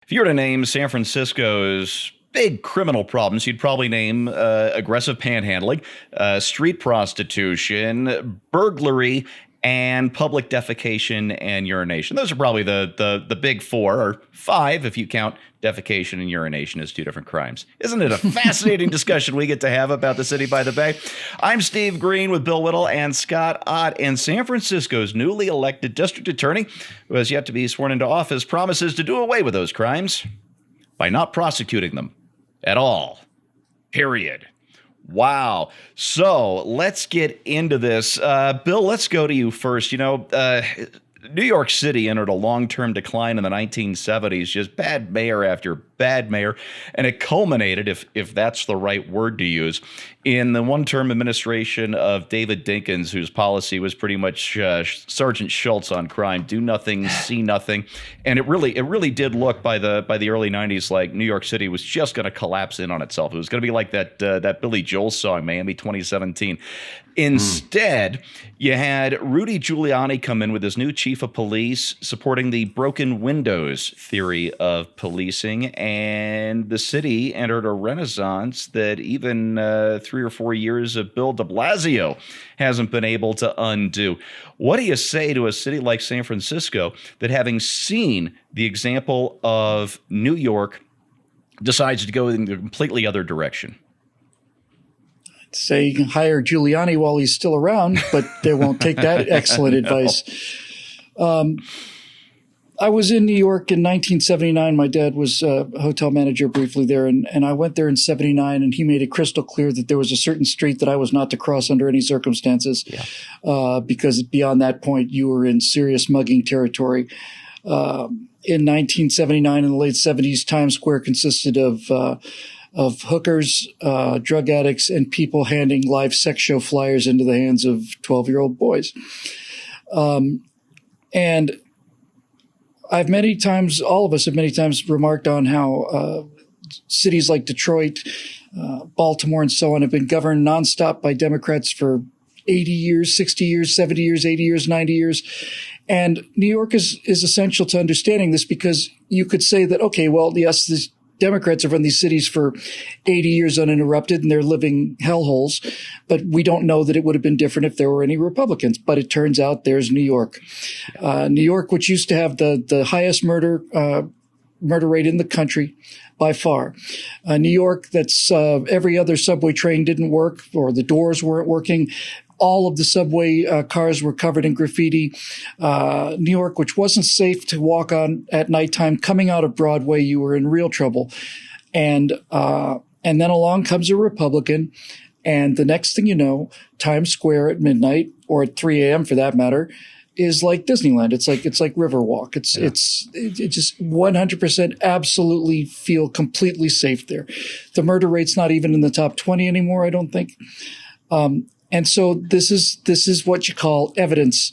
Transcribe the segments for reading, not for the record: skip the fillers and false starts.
If you were to name San Francisco's big criminal problems, you'd probably name aggressive panhandling, street prostitution, burglary, and public defecation and urination. Those are probably the big four, or five if you count defecation and urination as two different crimes. Isn't it a fascinating discussion we get to have about the city by the bay? I'm Steve Green with Bill Whittle and Scott Ott, and San Francisco's newly elected district attorney, who has yet to be sworn into office, promises to do away with those crimes by not prosecuting them at all. Period. Wow. So let's get into this. Bill, let's go to you first. New York City entered a long-term decline in the 1970s, just bad mayor after bad mayor, and it culminated, if that's the right word to use, in the one-term administration of David Dinkins, whose policy was pretty much Sergeant Schultz on crime: do nothing, see nothing. And it really did look by the early 90s like New York City was just going to collapse in on itself. It was going to be like that Billy Joel song, Miami 2017. Instead, you had Rudy Giuliani come in with his new chief of police, supporting the broken windows theory of policing, and the city entered a renaissance that even 3 or 4 years of Bill de Blasio hasn't been able to undo. What do you say to a city like San Francisco that, having seen the example of New York, decides to go in the completely other direction? Say hire Giuliani while he's still around, but they won't take that excellent advice. I was in New York in 1979. My dad was a hotel manager briefly there, and I went there in 79, and he made it crystal clear that there was a certain street that I was not to cross under any circumstances, because beyond that point, you were in serious mugging territory. In 1979, in the late 70s, Times Square consisted of hookers, drug addicts, and people handing live sex show flyers into the hands of 12-year-old boys. And I've many times, all of us have many times remarked on how cities like Detroit, Baltimore, and so on have been governed nonstop by Democrats for 80 years, 60 years, 70 years, 80 years, 90 years. And New York is essential to understanding this, because you could say that, okay, well, yes, the Democrats have run these cities for 80 years uninterrupted, and they're living hellholes, but we don't know that it would have been different if there were any Republicans. But it turns out there's New York. New York, which used to have the highest murder rate in the country by far. New York, that's every other subway train didn't work, or the doors weren't working. All of the subway cars were covered in graffiti. New York, which wasn't safe to walk on at nighttime, coming out of Broadway, you were in real trouble. And then along comes a Republican, and the next thing you know, Times Square at midnight, or at 3 a.m. for that matter, is like Disneyland. It's like Riverwalk. It just 100% absolutely feel completely safe there. The murder rate's not even in the top 20 anymore, I don't think. And so this is what you call evidence.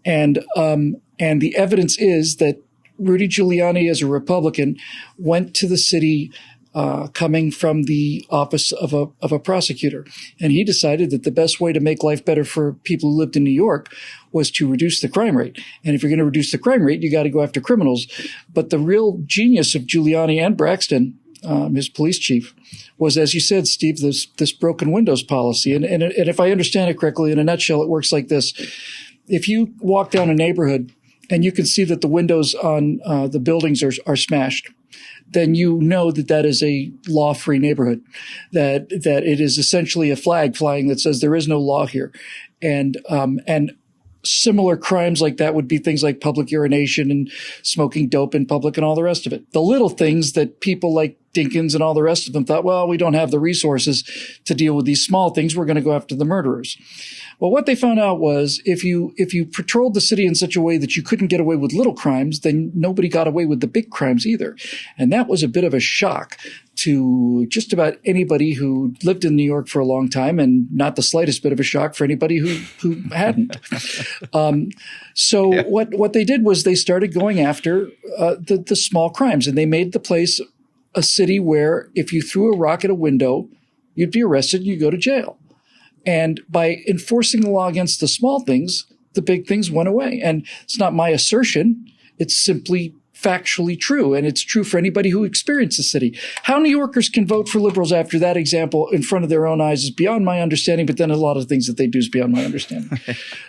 And the evidence is that Rudy Giuliani, as a Republican, went to the city, coming from the office of a prosecutor. And he decided that the best way to make life better for people who lived in New York was to reduce the crime rate. And if you're going to reduce the crime rate, you got to go after criminals. But the real genius of Giuliani and Braxton, his police chief, was, as you said, Steve, this broken windows policy. And if I understand it correctly, in a nutshell, it works like this. If you walk down a neighborhood and you can see that the windows on the buildings are smashed, then you know that is a law-free neighborhood, that it is essentially a flag flying that says there is no law here. And similar crimes like that would be things like public urination and smoking dope in public and all the rest of it. The little things that people like Dinkins and all the rest of them thought, well, we don't have the resources to deal with these small things. We're going to go after the murderers. Well, what they found out was if you patrolled the city in such a way that you couldn't get away with little crimes, then nobody got away with the big crimes either. And that was a bit of a shock to just about anybody who lived in New York for a long time, and not the slightest bit of a shock for anybody who hadn't. What they did was they started going after the small crimes, and they made the place a city where if you threw a rock at a window, you'd be arrested, you'd go to jail. And by enforcing the law against the small things, the big things went away. And it's not my assertion. It's simply factually true, and it's true for anybody who experienced the city. How New Yorkers can vote for liberals after that example in front of their own eyes is beyond my understanding, but then a lot of things that they do is beyond my understanding.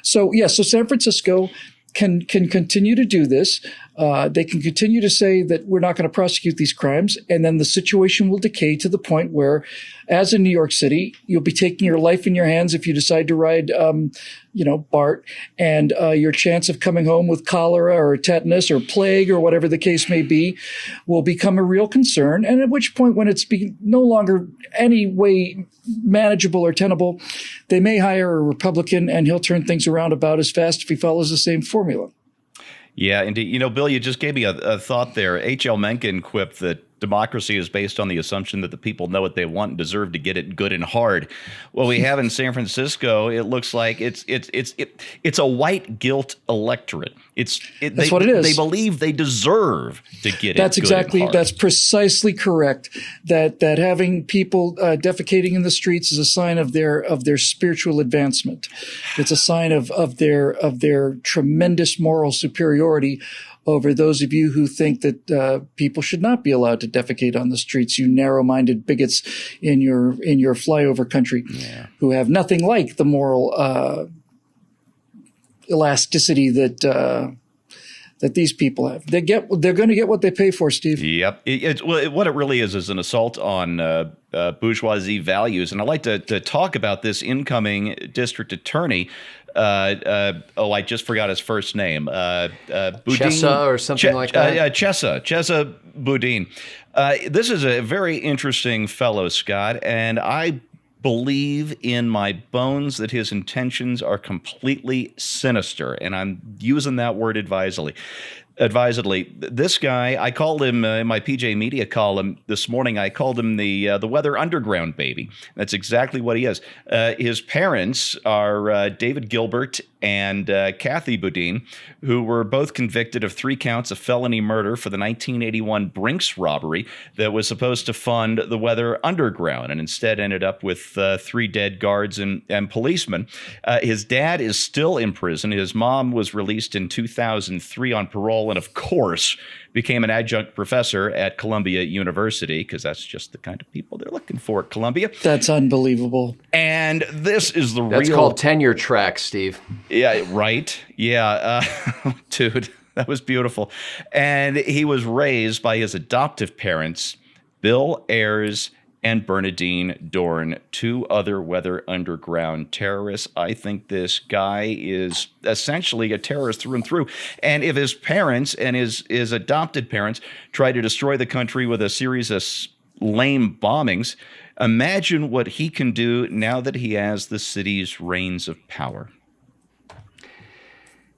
So San Francisco can continue to do this. They can continue to say that we're not going to prosecute these crimes, and then the situation will decay to the point where, as in New York City, you'll be taking your life in your hands if you decide to ride, BART, and your chance of coming home with cholera or tetanus or plague or whatever the case may be will become a real concern. And at which point, when it's no longer any way manageable or tenable, they may hire a Republican, and he'll turn things around about as fast if he follows the same formula. Yeah, indeed. Bill, you just gave me a thought there. H.L. Mencken quipped that democracy is based on the assumption that the people know what they want and deserve to get it good and hard. What we have in San Francisco, it looks like it's a white guilt electorate. That's what it is. They believe they deserve to get it good and hard. That's precisely correct. That having people defecating in the streets is a sign of their spiritual advancement. It's a sign of their tremendous moral superiority over those of you who think that people should not be allowed to defecate on the streets, you narrow-minded bigots in your flyover country who have nothing like the moral elasticity that these people have. They're going to get what they pay for, Steve. Yep. What it really is an assault on bourgeoisie values. And I'd like to talk about this incoming district attorney. I just forgot his first name. Boudin, Chesa or something like that. Chesa Boudin. This is a very interesting fellow, Scott, and I believe in my bones that his intentions are completely sinister, and I'm using that word advisedly. This guy, I called him in my PJ Media column this morning. I called him the Weather Underground baby. That's exactly what he is. His parents are David Gilbert and Kathy Boudin, who were both convicted of 3 counts of felony murder for the 1981 Brinks robbery that was supposed to fund the Weather Underground, and instead ended up with 3 dead guards and policemen. His dad is still in prison. His mom was released in 2003 on parole, and of course became an adjunct professor at Columbia University, because that's just the kind of people they're looking for at Columbia. That's unbelievable. And this is That's called tenure track, Steve. Yeah, right. Yeah. Dude, that was beautiful. And he was raised by his adoptive parents, Bill Ayers and Bernadine Dohrn, 2 other Weather Underground terrorists. I think this guy is essentially a terrorist through and through. And if his parents and his adopted parents try to destroy the country with a series of lame bombings, imagine what he can do now that he has the city's reins of power.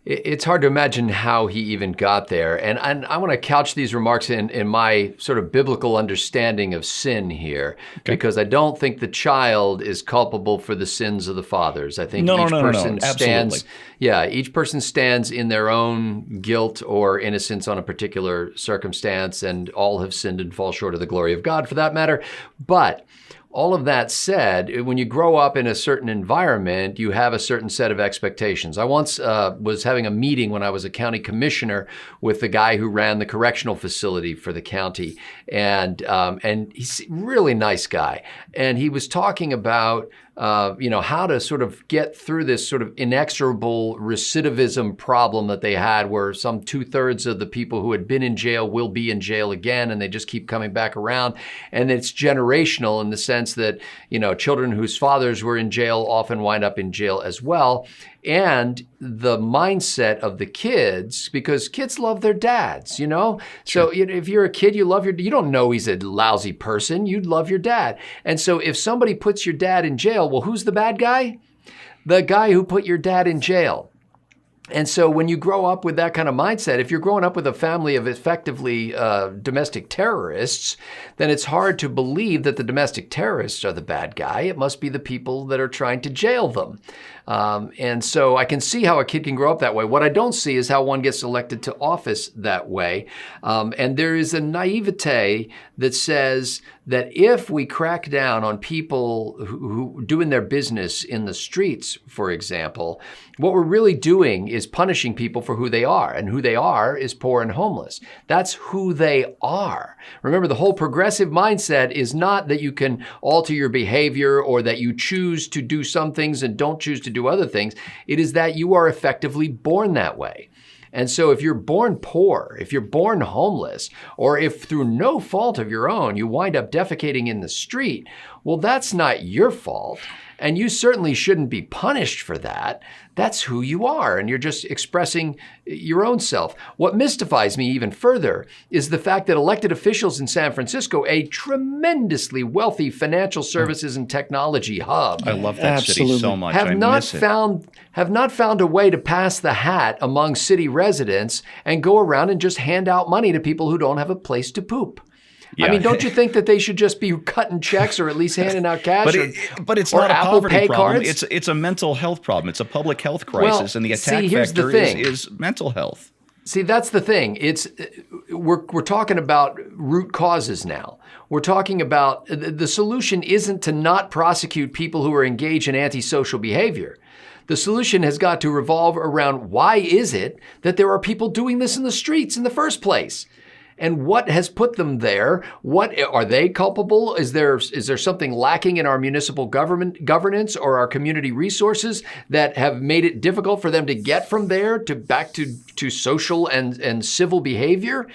It's hard to imagine how he even got there. And I want to couch these remarks in my sort of biblical understanding of sin here, because I don't think the child is culpable for the sins of the fathers. I think each person stands, each person stands in their own guilt or innocence on a particular circumstance, and all have sinned and fall short of the glory of God for that matter. But all of that said, when you grow up in a certain environment, you have a certain set of expectations. I once was having a meeting when I was a county commissioner with the guy who ran the correctional facility for the county, and he's a really nice guy. And he was talking about how to sort of get through this sort of inexorable recidivism problem that they had, where some 2/3 of the people who had been in jail will be in jail again, and they just keep coming back around. And it's generational in the sense that, children whose fathers were in jail often wind up in jail as well. And the mindset of the kids, because kids love their dads, So if you're a kid, you don't know he's a lousy person. You'd love your dad. And so if somebody puts your dad in jail, well, who's the bad guy? The guy who put your dad in jail. And so when you grow up with that kind of mindset, if you're growing up with a family of effectively domestic terrorists, then it's hard to believe that the domestic terrorists are the bad guy. It must be the people that are trying to jail them. And so I can see how a kid can grow up that way. What I don't see is how one gets elected to office that way. And there is a naivete that says that if we crack down on people who doing their business in the streets, for example, what we're really doing is punishing people for who they are. And who they are is poor and homeless. That's who they are. Remember, the whole progressive mindset is not that you can alter your behavior or that you choose to do some things and don't choose to do other things. It is that you are effectively born that way. And so if you're born poor, if you're born homeless, or if through no fault of your own, you wind up defecating in the street, well, that's not your fault. And you certainly shouldn't be punished for that. That's who you are, and you're just expressing your own self. What mystifies me even further is the fact that elected officials in San Francisco, a tremendously wealthy financial services and technology hub, I love that city so much. have not found a way to pass the hat among city residents and go around and just hand out money to people who don't have a place to poop. Yeah. I mean, don't you think that they should just be cutting checks or at least handing out cash? But it's or not a Apple poverty Pay problem. cards? It's a mental health problem. It's a public health crisis, and the attack here's the vector thing. is mental health. See, that's the thing. We're talking about root causes now. We're talking about the solution isn't to not prosecute people who are engaged in antisocial behavior. The solution has got to revolve around why is it that there are people doing this in the streets in the first place? And what has put them there? What are they culpable? Is there something lacking in our municipal governance or our community resources that have made it difficult for them to get from there to back to social and civil behavior?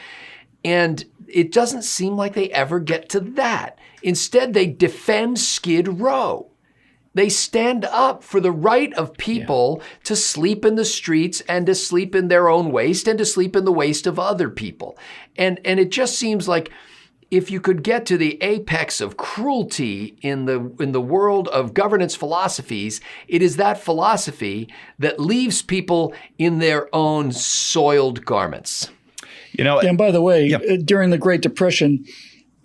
And it doesn't seem like they ever get to that. Instead, they defend Skid Row. They stand up for the right of people to sleep in the streets and to sleep in their own waste and to sleep in the waste of other people. And it just seems like if you could get to the apex of cruelty in the world of governance philosophies, it is that philosophy that leaves people in their own soiled garments. And by the way, during the Great Depression,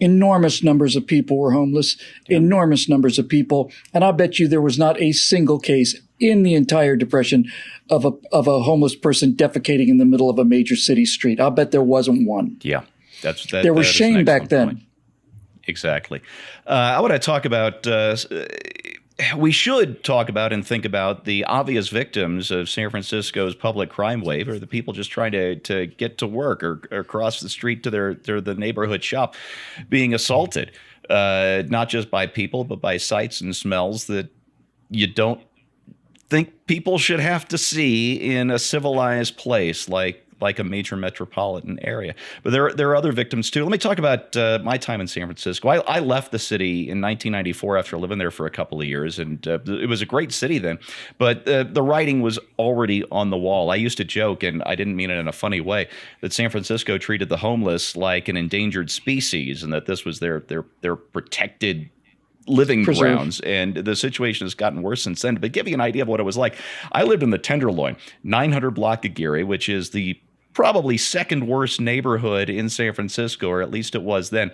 enormous numbers of people were homeless, enormous numbers of people. And I bet you there was not a single case in the entire Depression of a homeless person defecating in the middle of a major city street. I bet there wasn't one. Yeah. There was shame back then. Point. Exactly. I want to talk about we should talk about and think about the obvious victims of San Francisco's public crime wave, or the people just trying to get to work or cross the street to the neighborhood shop, being assaulted, not just by people, but by sights and smells that you don't think people should have to see in a civilized place like a major metropolitan area. But there are other victims too. Let me talk about my time in San Francisco. I left the city in 1994 after living there for a couple of years, and it was a great city then. But the writing was already on the wall. I used to joke, and I didn't mean it in a funny way, that San Francisco treated the homeless like an endangered species, and that this was their protected living grounds, and the situation has gotten worse since then. But give you an idea of what it was like, I lived in the Tenderloin, 900 block of Geary, which is the probably second worst neighborhood in San Francisco, or at least it was then.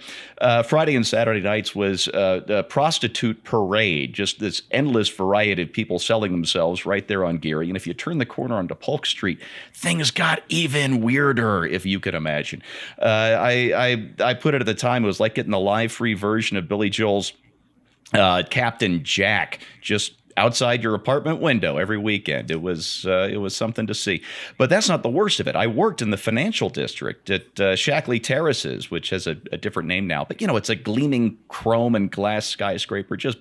Friday and Saturday nights was a prostitute parade, just this endless variety of people selling themselves right there on Geary. And if you turn the corner onto Polk Street, things got even weirder, if you could imagine. I put it at the time, it was like getting the live free version of Billy Joel's Captain Jack, just outside your apartment window every weekend. It was something to see. But that's not the worst of it. I worked in the financial district at Shackley Terraces, which has a different name now. But, it's a gleaming chrome and glass skyscraper, just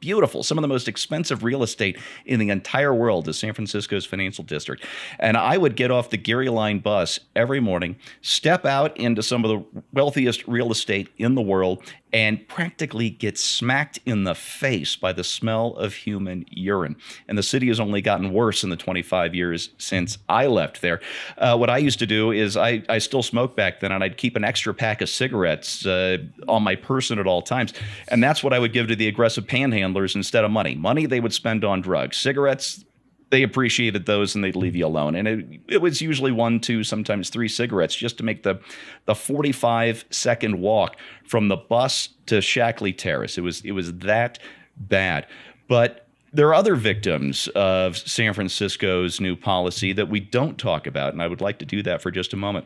beautiful. Some of the most expensive real estate in the entire world is San Francisco's financial district. And I would get off the Geary Line bus every morning, step out into some of the wealthiest real estate in the world, and practically get smacked in the face by the smell of human urine. And the city has only gotten worse in the 25 years since I left there. What I used to do is I still smoked back then, and I'd keep an extra pack of cigarettes on my person at all times. And that's what I would give to the aggressive panhandlers instead of money. Money they would spend on drugs. Cigarettes, they appreciated those and they'd leave you alone. And it was usually 1, 2, sometimes 3 cigarettes just to make the 45-second walk from the bus to Shackley Terrace. It was that bad. But There are other victims of San Francisco's new policy that we don't talk about, and I would like to do that for just a moment.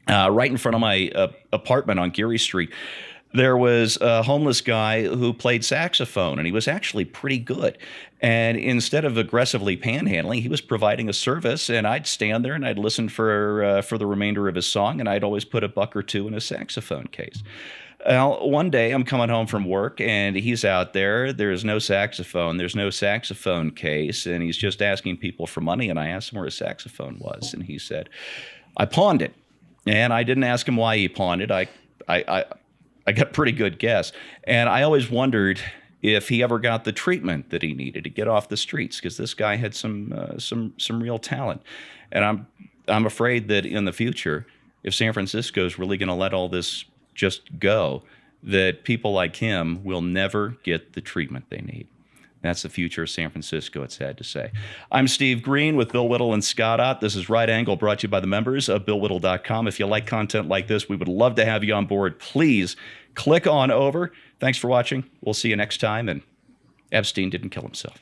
Right in front of my apartment on Geary Street, there was a homeless guy who played saxophone, and he was actually pretty good. And instead of aggressively panhandling, he was providing a service, and I'd stand there and I'd listen for the remainder of his song, and I'd always put a buck or two in his saxophone case. Well, one day I'm coming home from work and he's out there. There's no saxophone. There's no saxophone case. And he's just asking people for money. And I asked him where his saxophone was. And he said, I pawned it. And I didn't ask him why he pawned it. I got a pretty good guess. And I always wondered if he ever got the treatment that he needed to get off the streets, because this guy had some real talent. And I'm afraid that in the future, if San Francisco is really going to let all this just go, that people like him will never get the treatment they need. That's the future of San Francisco, it's sad to say. I'm Steve Green with Bill Whittle and Scott Ott. This is Right Angle, brought to you by the members of BillWhittle.com. If you like content like this, we would love to have you on board. Please click on over. Thanks for watching. We'll see you next time. And Epstein didn't kill himself.